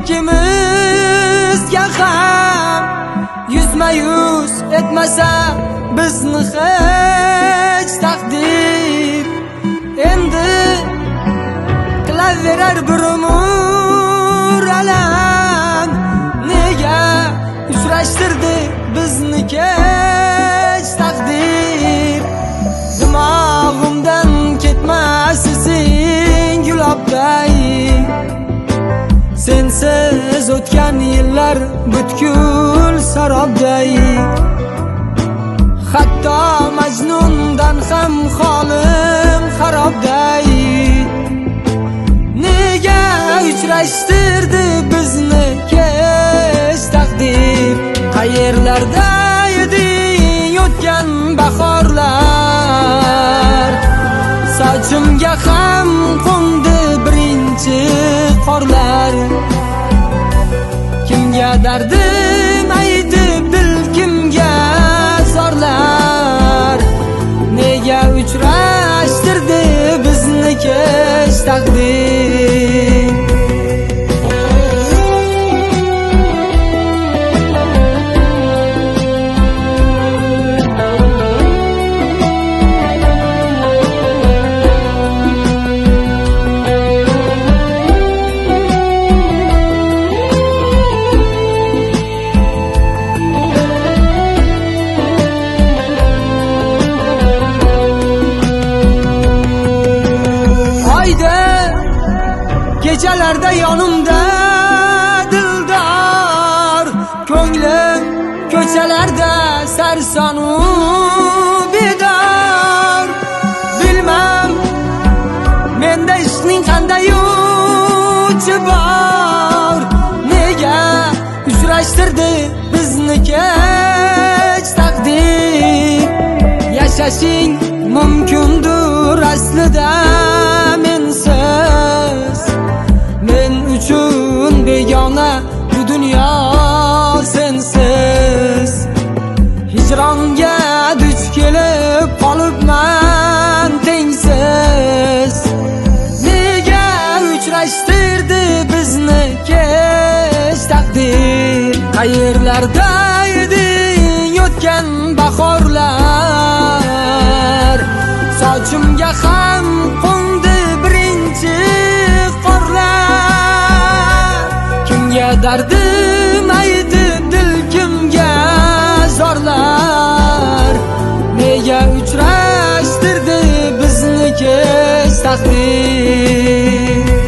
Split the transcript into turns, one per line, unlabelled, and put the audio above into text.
İkimizga ham yuzma-yuz etmasa bizni hech taqdir, endi qilaverar bir umr alam. Nega uchrashtirdi bizni kech taqdir? Dimog'imdan ketmas izing gulobday, sensiz o'tgan yillar butkul sarobday. Hatto Majnundan ham holim xarobday. Nega uchrashtirdi bizni kech taqdir? Qayerlarda eding o'tgan bahorlar? Sochimga ham qo'ndi birinchi qorlar. Kimga dardim aytib dil kimga zorlar? Nega uchrashtirdi bizni kech taqdir? Kechalarda yonimda dildor, ko'nglim ko'chalarda sarsonu bedor. Bilmam menda ishning qanday uchi bor? Nega uchrashtirdi bizni kech taqdir? Yashashing mumkindir aslida mensiz, men uchun begona bu dunyo sensiz. Hijronga duch kelib qolibman tengsiz. Nega uchrashtirdi bizni kech taqdir? Qayerlarda eding o'tgan bahorlar? Sochimga ham qo'ndi birinchi qorlar. Kimga dardim aytib dil kimga zorlar? Nega uchrashtirdi bizni kech taqdir?